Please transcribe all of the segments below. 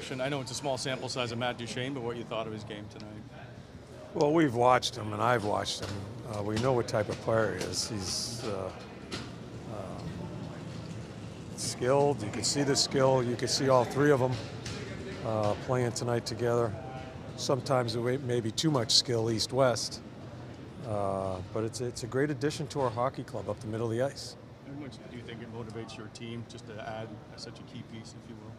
question. I know it's a small sample size of Matt Duchene, but what you thought of his game tonight? Well, we've watched him, and I've watched him. We know what type of player he is. He's skilled. You can see the skill. You can see all three of them playing tonight together. Sometimes it may be too much skill, east-west. But it's a great addition to our hockey club up the middle of the ice. How much do you think it motivates your team just to add such a key piece, if you will?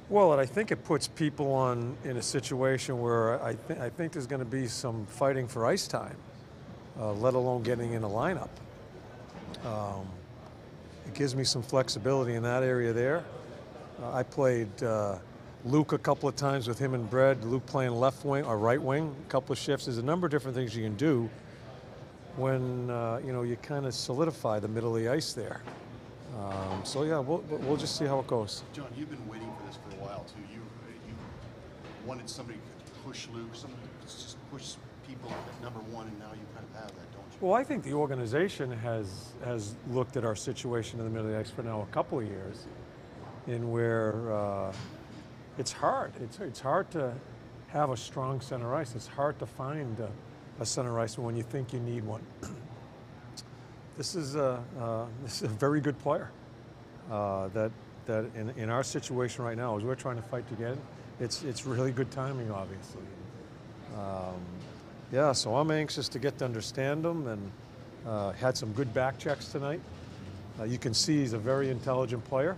Well, I think it puts people in a situation where I think there's going to be some fighting for ice time, let alone getting in a lineup. It gives me some flexibility in that area there. I played Luke a couple of times with him and Brad. Luke playing left wing or right wing, a couple of shifts. There's a number of different things you can do when you kind of solidify the middle of the ice there. So yeah, we'll just see how it goes. John, you've been waiting for this for a while too. You wanted somebody to push Luke, somebody to just push people at number one, and now you kind of have that, don't you? Well, I think the organization has looked at our situation in the middle of the ice for now a couple of years, in where it's hard. It's hard to have a strong center ice. It's hard to find a center ice when you think you need one. This is a very good player. That in our situation right now, as we're trying to fight to get it, it's really good timing, obviously. Yeah, so I'm anxious to get to understand him, and had some good back checks tonight. You can see he's a very intelligent player,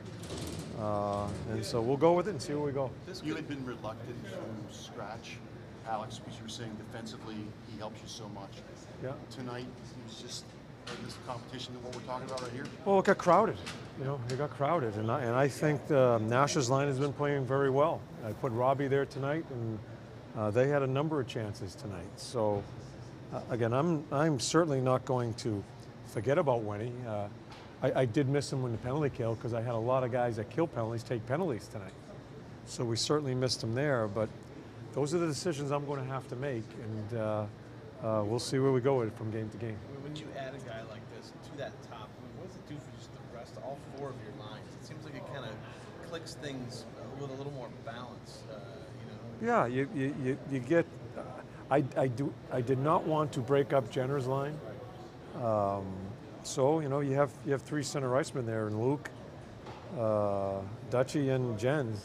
and so we'll go with it and see where we go. You had been reluctant from scratch, Alex, because you were saying defensively he helps you so much. Yeah. Tonight, he's just in this competition and what we're talking about right here. Well, it got crowded. It got crowded, and I think Nash's line has been playing very well. I put Robbie there tonight, and they had a number of chances tonight. So, again, I'm certainly not going to forget about Wenny. I did miss him when the penalty kill, because I had a lot of guys that kill penalties take penalties tonight. So we certainly missed him there, but those are the decisions I'm going to have to make, and we'll see where we go with it from game to game. When you add a guy like this to that top, what does it do for just the rest of all four of your lines? It seems like it kind of clicks things with a little more balance. Yeah, you get. I did not want to break up Jenner's line. So you have three center icemen there, and Luke, Dutchie, and Schenns,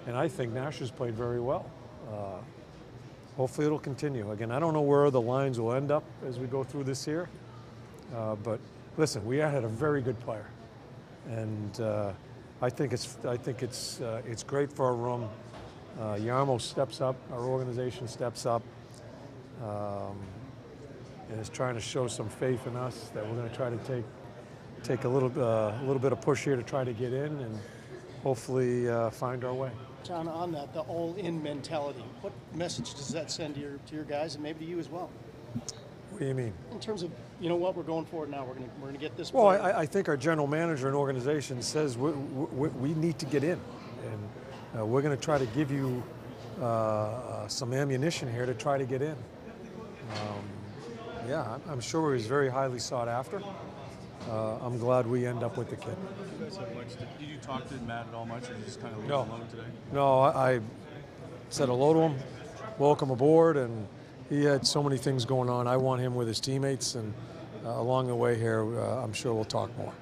and I think Nash has played very well. Hopefully it'll continue. Again, I don't know where the lines will end up as we go through this year, but listen, we had a very good player, and I think it's great for our room. Yarmo steps up, our organization steps up, and is trying to show some faith in us that we're going to try to take a little bit of push here to try to get in and hopefully find our way. John, on that, the all-in mentality, what message does that send to your guys and maybe to you as well? What do you mean? In terms of, what we're going for now, we're going to get this. Well, I think our general manager and organization says we need to get in, and we're going to try to give you some ammunition here to try to get in. Yeah, I'm sure he's very highly sought after. I'm glad we end up with the kid. Did you talk to Matt at all much, or did you just kind of leave No. him alone today? No, I said hello to him, welcome aboard, and he had so many things going on. I want him with his teammates, and along the way here, I'm sure we'll talk more.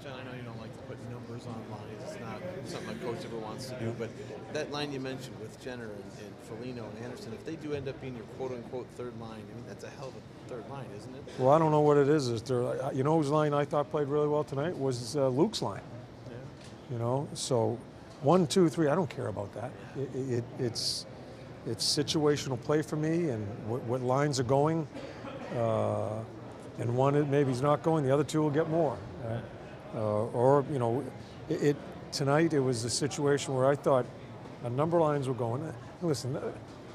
John, I know you don't like to put numbers on lines. It's not something a coach ever wants to do, but that line you mentioned with Jenner and Foligno and Anderson, if they do end up being your quote-unquote third line, that's a hell of a third line, isn't it? Well, I don't know what it is. Whose line I thought played really well tonight was Luke's line. Yeah. So 1, 2, 3, I don't care about that. It's situational play for me, and what lines are going, and one maybe he's not going, the other two will get more. Tonight it was a situation where I thought a number of lines were going. Listen,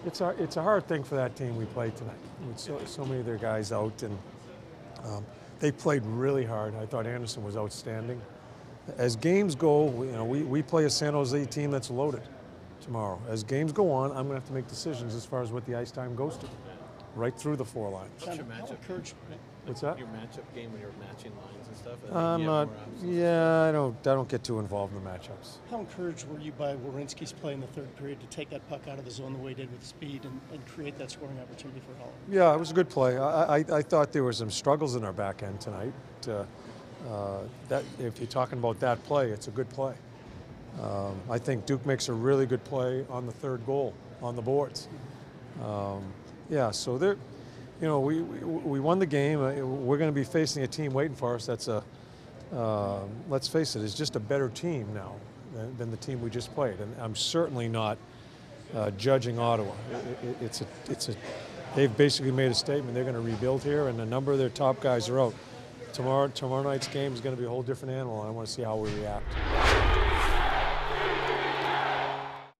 it's a hard thing for that team we played tonight with so many of their guys out, and they played really hard. I thought Anderson was outstanding. As games go, we play a San Jose team that's loaded tomorrow. As games go on, I'm going to have to make decisions as far as what the ice time goes to, right through the four lines. How encouraged What's that? Your matchup game when you're matching lines and stuff. I'm not. Yeah, I don't get too involved in the matchups. How encouraged were you by Werenski's play in the third period to take that puck out of the zone the way he did with speed and create that scoring opportunity for Ottawa? Yeah, it was a good play. I thought there were some struggles in our back end tonight. That if you're talking about that play, it's a good play. I think Duke makes a really good play on the third goal on the boards. Yeah, so there, you know, we won the game. We're going to be facing a team waiting for us. That's a let's face it, is just a better team now than the team we just played. And I'm certainly not judging Ottawa. They've basically made a statement. They're going to rebuild here, and a number of their top guys are out. Tomorrow night's game is going to be a whole different animal, and I want to see how we react.